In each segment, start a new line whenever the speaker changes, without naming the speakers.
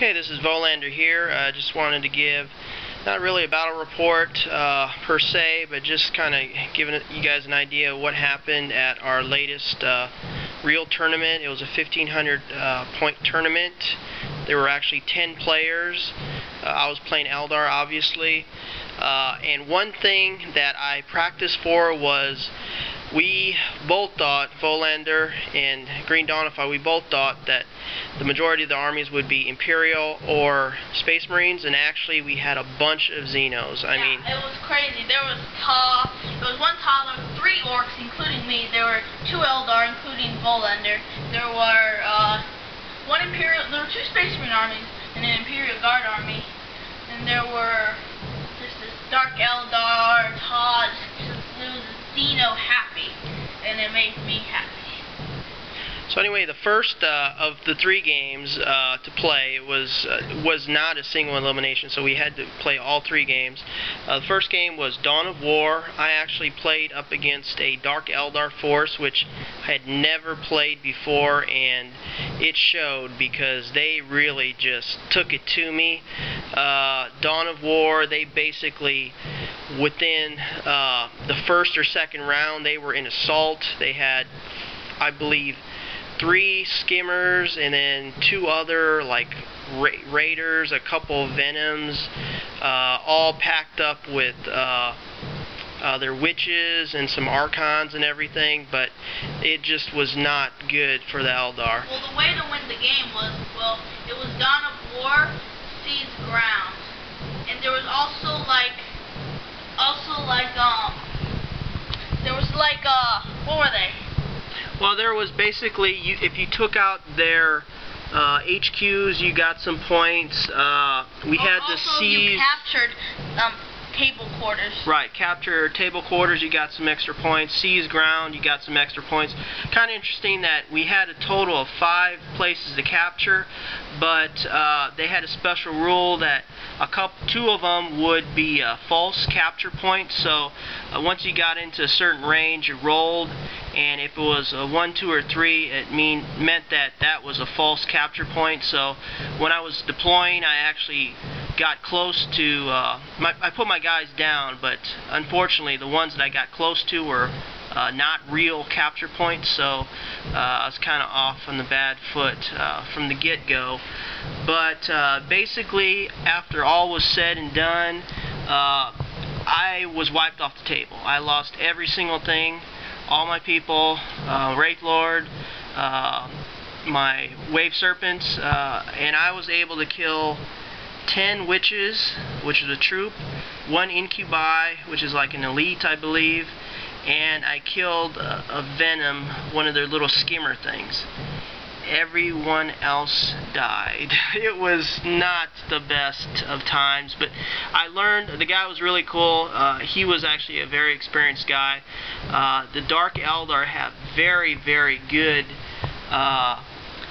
Okay, this is Volander here. I just wanted to give not really a battle report per se, but just kind of giving you guys an idea of what happened at our latest real tournament. It was a 1,500 point tournament. There were actually 10 players. I was playing Eldar, obviously. And one thing that I practiced for was we both thought, Volander and Greendawnify, we both thought that the majority of the armies would be Imperial or Space Marines, and actually we had a bunch of Xenos. I mean,
it was crazy. There was one Tall, there were 3 Orcs, including me. There were 2 Eldar, including Volander. There were there were 2 Space Marine armies and an Imperial Guard army, and there were just this Dark Eldar, Tall. It was Xeno happy, and it made me happy.
So anyway, the first of the 3 games to play was not a single elimination, so we had to play all 3 games. The first game was Dawn of War. I actually played up against a Dark Eldar force, which I had never played before, and it showed because they really just took it to me. Dawn of War, they basically, within the first or second round, they were in assault. They had, I believe, 3 skimmers and then 2 other like raiders, a couple of venoms, all packed up with their witches and some archons and everything, but it just was not good for the Eldar.
Well, the way to win the game was, it was Dawn of War, Seize Ground, and there was also what were they?
Well, there was basically, if you took out their HQs, you got some points. We had to seize.
You captured table quarters.
Right, capture table quarters, you got some extra points. Seize ground, you got some extra points. Kind of interesting that we had a total of 5 places to capture, but they had a special rule that 2 of them would be false capture points. So once you got into a certain range, you rolled, and if it was a 1, 2, or 3, it meant that that was a false capture point. So when I was deploying, I actually got close to, I put my guys down, but unfortunately the ones that I got close to were not real capture points, so I was kind of off on the bad foot from the get-go. But basically, after all was said and done, I was wiped off the table. I lost every single thing, all my people, Wraith Lord, my Wave Serpents, and I was able to kill 10 witches, which is a troop, 1 incubi, which is like an elite, I believe, and I killed a venom, one of their little skimmer things. Everyone else died. It was not the best of times, but I learned. The guy was really cool. He was actually a very experienced guy. The Dark Eldar have very, very good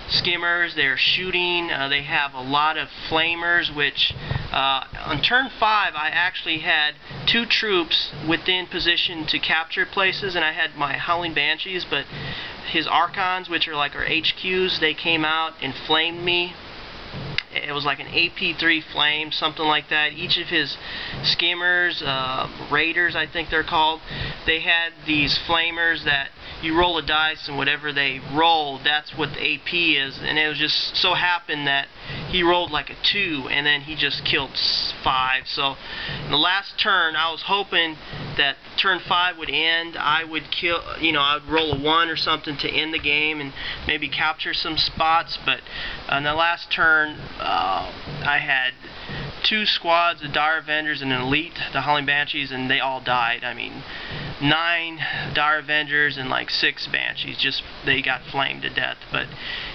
skimmers. They're shooting. They have a lot of flamers, which on turn 5 I actually had 2 troops within position to capture places, and I had my Howling Banshees, but his Archons, which are like our HQs, they came out and flamed me. It was like an AP3 flame, something like that. Each of his skimmers, raiders I think they're called, they had these flamers that you roll a dice, and whatever they rolled, that's what the AP is. And it was just so happened that he rolled like a 2, and then he just killed 5. So in the last turn, I was hoping that turn 5 would end. I would kill, I would roll a 1 or something to end the game and maybe capture some spots. But in the last turn, I had 2 squads of Dire Avengers and an elite, the Howling Banshees, and they all died. I mean, 9 Dire Avengers and like 6 Banshees, just they got flamed to death. But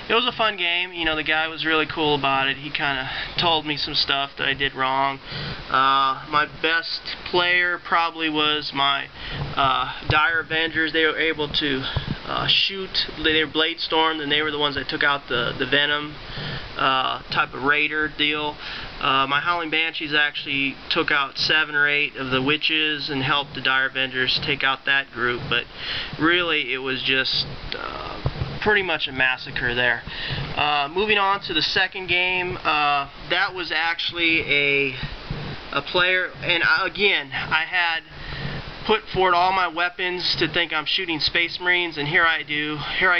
it was a fun game. The guy was really cool about it. He kind of told me some stuff that I did wrong. My best player probably was my Dire Avengers. They were able to shoot. They were Blade Stormed, and they were the ones that took out the Venom type of raider deal. My Howling Banshees actually took out 7 or 8 of the witches and helped the Dire Avengers take out that group, but really it was just pretty much a massacre there. Moving on to the second game, that was actually a player, and again, I had put forward all my weapons to think I'm shooting Space Marines, and here I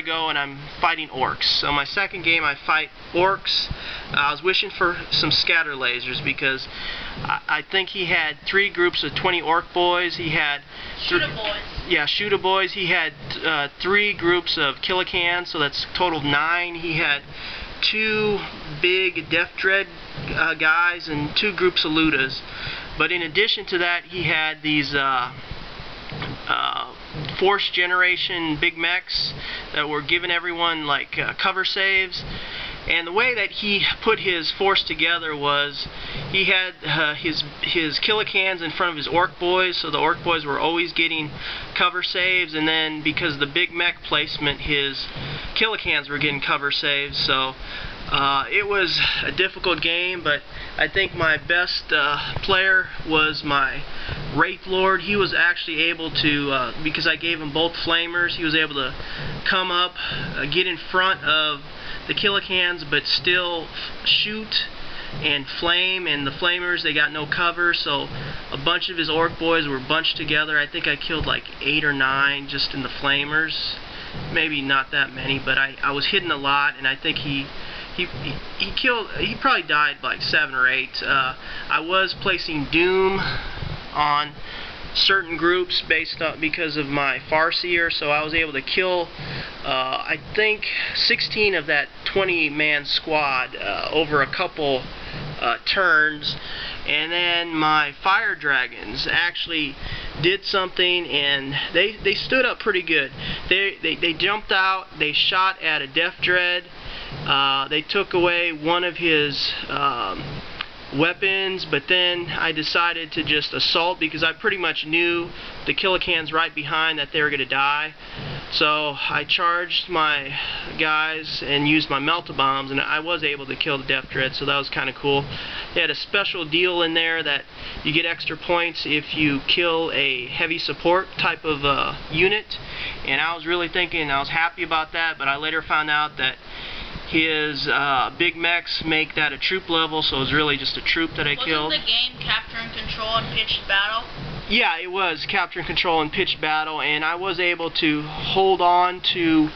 go, and I'm fighting orcs. So my second game, I fight orcs. I was wishing for some scatter lasers because I think he had 3 groups of 20 orc boys. He had
Shooter boys.
Yeah, shooter boys. He had 3 groups of killicans, so that's total 9. He had 2 big Death Dread guys and 2 groups of Ludas. But in addition to that, he had these Force Generation big mechs that were giving everyone like cover saves. And the way that he put his force together was he had his killicans in front of his orc boys, so the orc boys were always getting cover saves, and then because of the big mech placement, his killicans were getting cover saves. So it was a difficult game, but I think my best player was my Wraith Lord. He was actually able to, because I gave him both flamers, he was able to come up, get in front of the killicans, but still shoot and flame, and the flamers, they got no cover, so a bunch of his orc boys were bunched together. I think I killed like 8 or 9 just in the flamers, maybe not that many, but I was hitting a lot, and I think he probably died like 7 or 8. I was placing Doom on certain groups based on because of my Farseer, so I was able to kill I think 16 of that 20-man squad over a couple turns. And then my Fire Dragons actually did something, and they stood up pretty good. They jumped out, they shot at a Death Dread, they took away one of his weapons, but then I decided to just assault because I pretty much knew the killicans right behind that they were going to die. So I charged my guys and used my melta-bombs, and I was able to kill the Death Dread, so that was kind of cool. They had a special deal in there that you get extra points if you kill a heavy support type of unit, and I was really thinking, I was happy about that, but I later found out that his big mechs make that a troop level, so it was really just a troop that I killed.
Wasn't the game Capture and Control and Pitched Battle?
Yeah, it was Capture and Control and Pitched Battle, and I was able to hold on to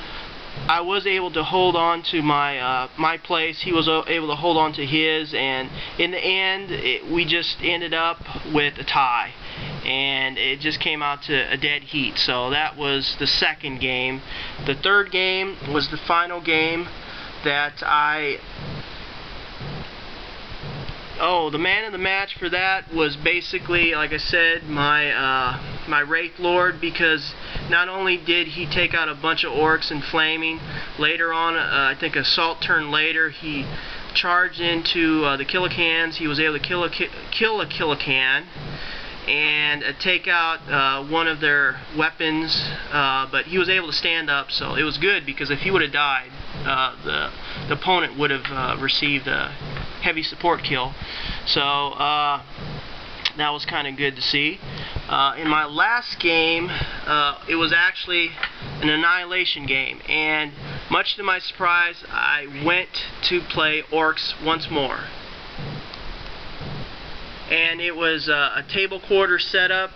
my my place. He was able to hold on to his, and in the end we just ended up with a tie, and it just came out to a dead heat. So that was the second game. The third game was the final game that the man of the match for that was basically, like I said, my Wraith Lord, because not only did he take out a bunch of orcs and flaming, later on, I think assault turn later, he charged into the killicans. He was able to kill a killican and take out one of their weapons, but he was able to stand up, so it was good, because if he would have died, the opponent would have received a heavy support kill. So that was kind of good to see. In my last game, it was actually an annihilation game, and much to my surprise, I went to play orcs once more. And it was a table quarter setup.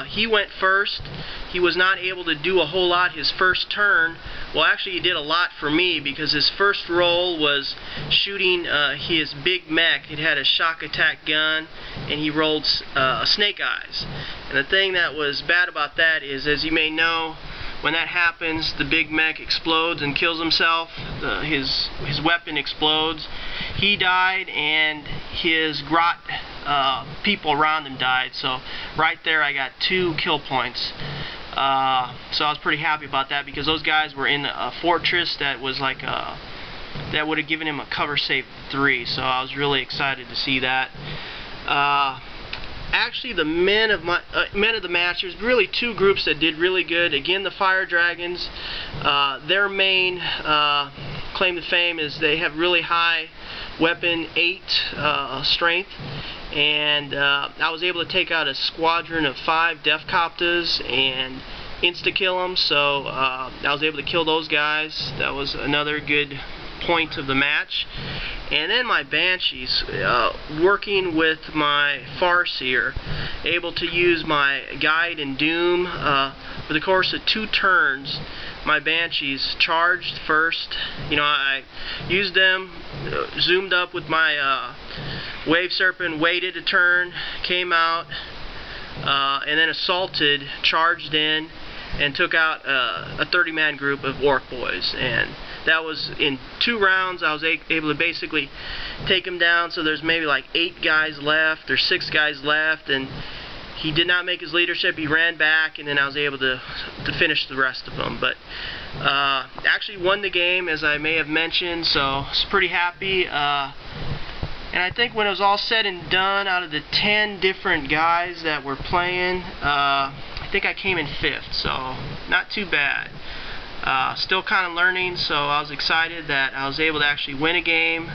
He went first. He was not able to do a whole lot his first turn. Well, actually he did a lot for me, because his first roll was shooting his big mech. It had a shock attack gun, and he rolled snake eyes. And the thing that was bad about that is, as you may know, when that happens, the big mech explodes and kills himself. His weapon explodes. He died, and his grot people around him died. So right there I got 2 kill points. So I was pretty happy about that, because those guys were in a fortress that was like that would have given him a cover save 3. So I was really excited to see that. Actually, the men of the match, there's really 2 groups that did really good. Again, the Fire Dragons, their main claim to fame is they have really high weapon 8 strength, and I was able to take out a squadron of 5 Death Copters and insta-kill them, so I was able to kill those guys. That was another good point of the match. And then my Banshees, working with my Farseer, able to use my Guide and Doom. For the course of 2 turns, my Banshees charged first. I used them, zoomed up with my Wave Serpent, waited a turn, came out, and then assaulted, charged in, and took out a 30-man group of Orc boys. And that was in 2 rounds. I was able to basically take him down, so there's maybe like 8 guys left, or 6 guys left, and he did not make his leadership. He ran back, and then I was able to finish the rest of them. But actually won the game, as I may have mentioned, so I was pretty happy. And I think when it was all said and done, out of the 10 different guys that were playing, I think I came in 5th, so not too bad. Still kind of learning, so I was excited that I was able to actually win a game,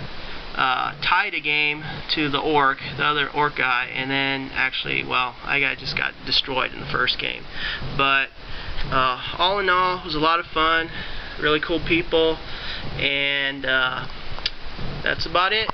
tied a game to the other Orc guy, and then actually, well, I just got destroyed in the first game. But all in all, it was a lot of fun, really cool people, and that's about it.